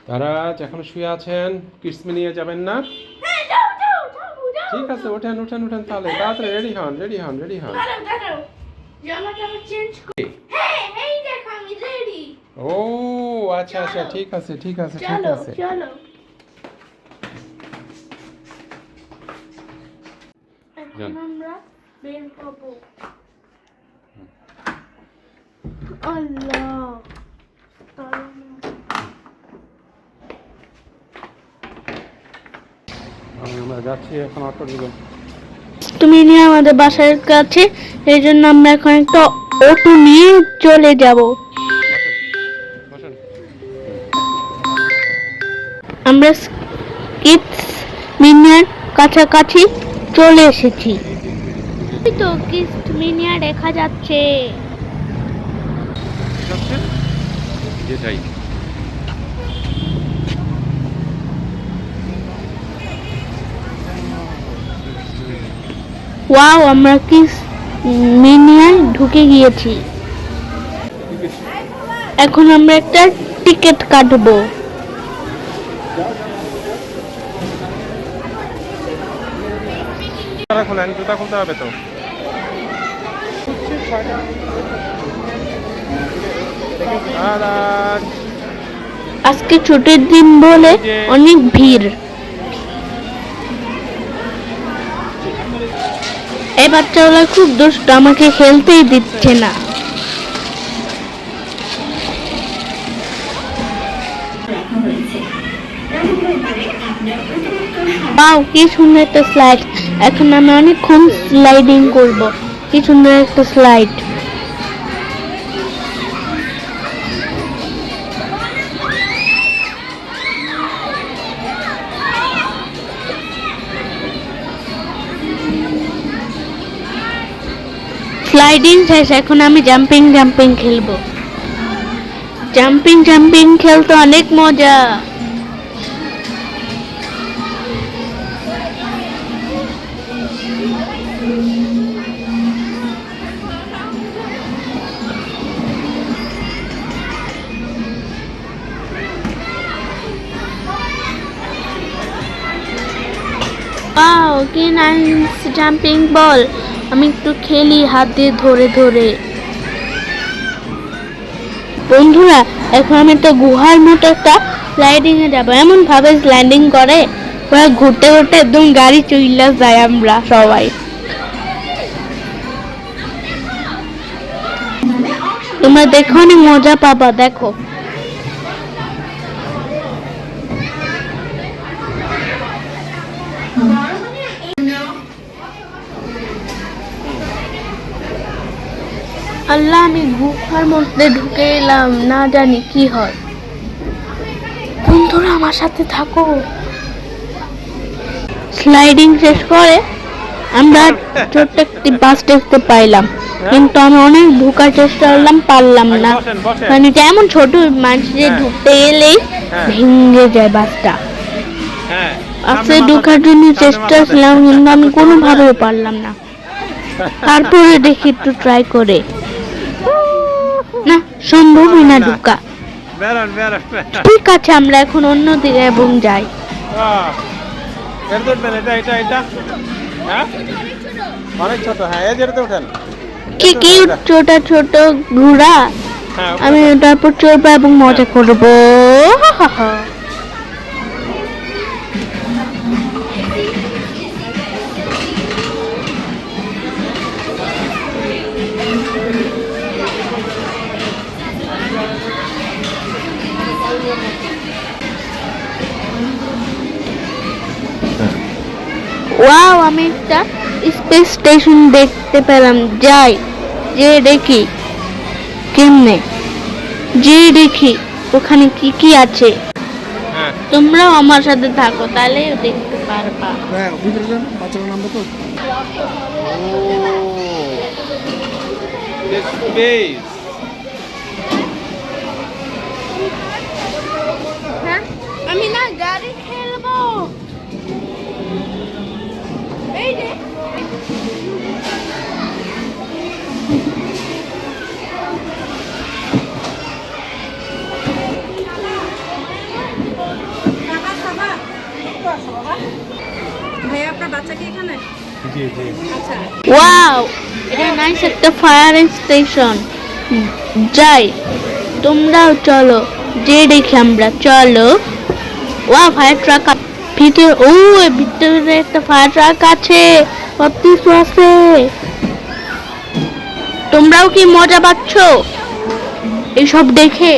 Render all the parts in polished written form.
তারাজ এখনো শুয়ে আছেন, কিডসমি নিয়ে যাবেন না? ঠিক আছে, ওঠেন ওঠেন ওঠেন, তাহলে তাড়াতাড়ি রেডি হন রেডি হন রেডি হন। ও আচ্ছা আচ্ছা, ঠিক আছে ঠিক আছে ঠিক আছে। আমরা বের হবো। আল্লাহ, আমরা যাচ্ছি এখন অটো দিকে। তুমি নিয়ে আমাদের বাসার কাছে, এই জন্য আমরা এখন একটা অটো নিয়ে চলে যাব। আমরা কিডস মিনিয়ার কাছাকাছি চলে এসেছি। এই তো কিডস মিনিয়া দেখা যাচ্ছে। যাই ওয়াও, আমরা কিডস মিনিয়ায় ঢুকে গিয়েছি। এখন আমরা একটা টিকিট কাটবো। খোলেন, জুতা খুলতে হবে তো। আজকে ছুটির দিন বলে অনেক ভিড়। এই বাচ্চাগুলো খুব দুষ্ট, আমাকে খেলতেই দিচ্ছে না। বাও, কি সুন্দর একটা স্লাইড। এখন আমি অনেকক্ষণ স্লাইডিং করব। কি সুন্দর একটা স্লাইড। স্লাইডিং শেষ, এখন আমি জাম্পিং জাম্পিং খেলবো। জাম্পিং জাম্পিং খেলতে অনেক মজা। ওয়াও, কি নাইস জাম্পিং বল। আমি একটু খেলি হাত দিয়ে ধরে ধরে। বন্ধুরা, এখন আমি একটা গুহার মতো একটা স্লাইডিং এ যাবো। এমন ভাবে স্লাইডিং করে পুরো ঘুরতে ঘুরতে একদম গাড়ি চইলা যায় আমরা সবাই। তোমরা দেখো, অনেক মজা পাবা, দেখো। আল্লাহ, আমি গুহার মধ্যে ঢুকে এলাম, না জানি কি হয়। বন্ধুরা, আমার সাথে থাকো। স্লাইডিং শেষ করে আমরা ছোট্ট একটি বাস দেখতে পাইলাম, কিন্তু আমি অনেক ঢোকার চেষ্টা করলাম, পারলাম না। মানে যেমন ছোট মানুষে ঢুকতে গেলেই ভেঙে যায় বাসটা। বাসে ঢোকার জন্য চেষ্টা ছিলাম, কিন্তু আমি কোনোভাবেও পারলাম না। তারপরে দেখি একটু ট্রাই করে, না, সম্ভবই না ঢোকা। ঠিক আছে, আমরা এখন অন্য দিকে এবং যাই। কি কিউট ছোট ছোট ঘোড়া। আমি ওটার উপর চড়বো এবং মজা করবো। ওয়াও, আমি একটা স্পেস স্টেশন দেখতে পেলাম। যাই, যে দেখি কেমনে, যে দেখি ওখানে কি কি আছে। তোমরাও আমার সাথে থাকো, তাহলে দেখতে পারবা। আমি না গাড়ি খেলবো। এই যে ভাইয়া আপনার বাচ্চা কি এখানে? জি জি। আচ্ছা ওয়াও, এটা নাইস একটা ফায়ার স্টেশন। যাই, তোমরাও চলো, যে দেখি আমরা, চলো। ওয়া, ফায়ার ট্রাক ভিতরে, ও এর ভিতরে একটা ফায়ার ট্রাক আছে, কত কিছু আছে। তোমরাও কি মজা পাচ্ছ এইসব দেখে?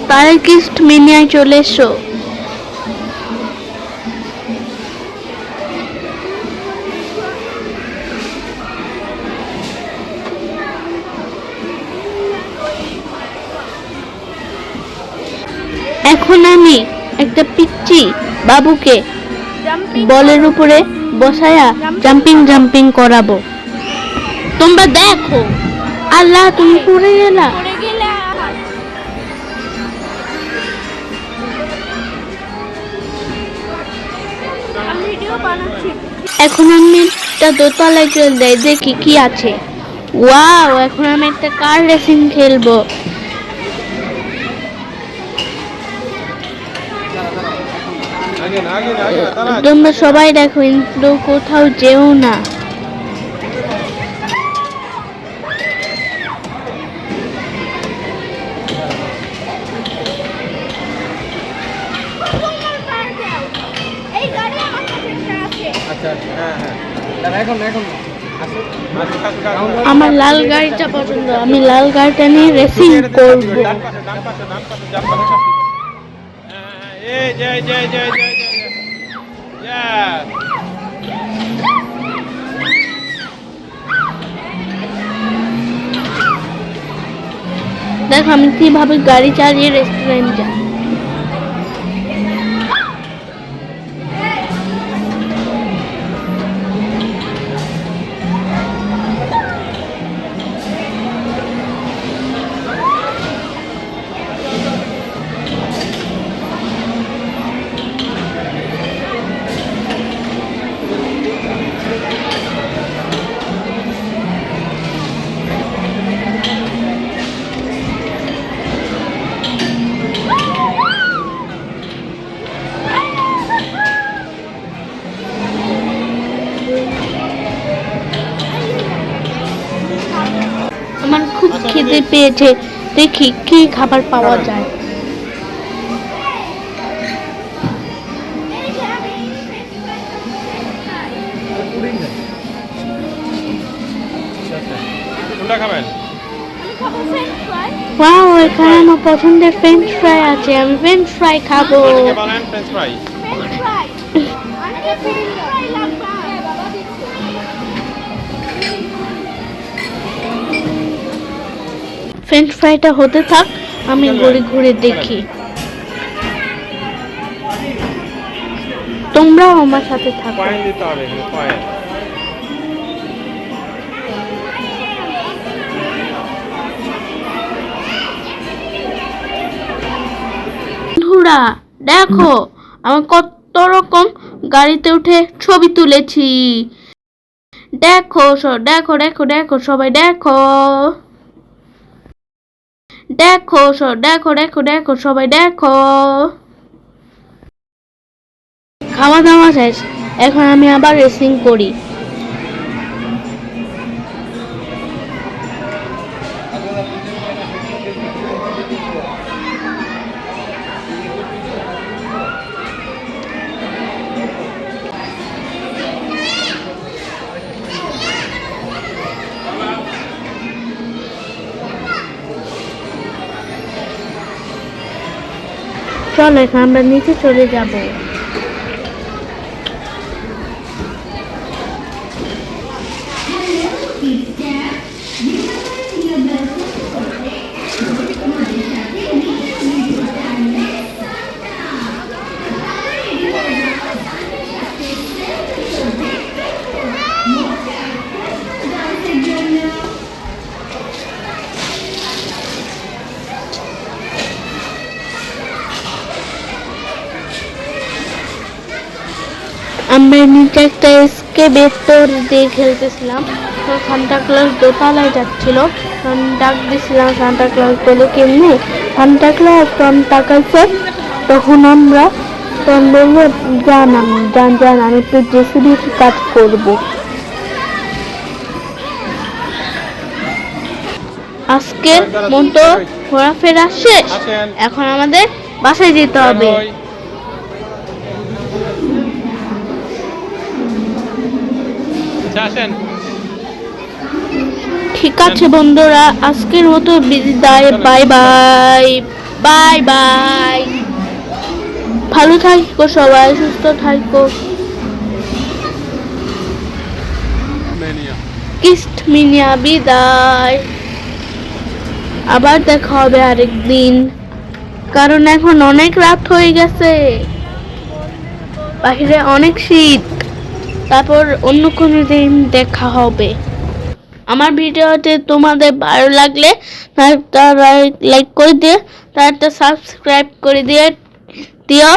তাহলে কিস্ট মিনিয়ায় চলে এসো। এখন আমি একটা পিচ্চি বাবুকে বলের উপরে বসায়া জাম্পিং জাম্পিং করাবো। তোমরা দেখো। আল্লাহ, তুমি পড়ে গেলা। এখন আমি একটা দোতলায় চলে যাই, দেখি কি আছে। ওয়াও, এখন আমি একটা কার রেসিং খেলবো। আগে না আগে না আগে না, তারা তোমরা সবাই দেখো, কিন্তু কোথাও যেও না। আচ্ছা আচ্ছা, হ্যাঁ হ্যাঁ, দাঁড়া, এখন এখন আসো আসো আসো। আমার লাল গাড়িটা পছন্দ, আমি লাল গাড়িটা নিয়ে রেসিং করব। ডান পাশে ডান পাশে ডান পাশে ডান পাশে সব ঠিক আছে। এই জয় জয় জয় জয় জয় জয়। দেখো আমি কিভাবে গাড়ি চালিয়ে রেস্টুরেন্ট যাই। আমার খুব খিদে পেয়েছে, দেখি কি খাবার পাওয়া যায়। কোনটা খাবেন? ওয়াও, এখানে আমার পছন্দের ফ্রেঞ্চ ফ্রাই আছে, আমি ফ্রেঞ্চ ফ্রাই খাবো। এটাকে বলেন ফ্রেঞ্চ ফ্রাই। ফ্রেঞ্চ ফ্রাইটা হতে থাক, আমি ঘুরে ঘুরে দেখি। তোমরাও আমার সাথে থাকো। কয়েন দিতে হবে, এখানে কয়েন। বন্ধুরা দেখো, আমি কত রকম গাড়িতে উঠে ছবি তুলেছি। দেখো দেখো দেখো দেখো, সবাই দেখো। দেখো দেখো দেখো দেখো, সবাই দেখো। খাওয়া দাওয়া শেষ, এখন আমি আবার রেসিং করি। চলো, এখন আমরা নিচে চলে যাব। আমরা নিচে একটা এসকেভেটর দিয়ে খেলতেছিলাম, তো সান্টা ক্লজ দোতলায় যাচ্ছিল, তখন ডাক দিছিলাম সান্টা ক্লজ বলে কেমনি সান্টা ক্লজ, তখন তাকাইছে, তখন আমরা তখন বললো যান আমি একটু জেসিবির কাজ করবো। আজকের মতো ঘোরাফেরা শেষ, এখন আমাদের বাসায় যেতে হবে। আসেন। ঠিক আছে বন্ধুরা, আজকের মতো বিদায়, বাই বাই বাই বাই। ভালো থাকো সবাই, সুস্থ থাকো। কিস্টমিনিয়া বিদায়, আবার দেখা হবে আরেকদিন, কারণ এখন অনেক রাত হয়ে গেছে, বাইরে অনেক শীত। তারপর অন্য কোনো দিন দেখা হবে। আমার ভিডিওতে তোমাদের ভালো লাগলে তারা লাইক করে দিয়ে, তারা সাবস্ক্রাইব করে দিও।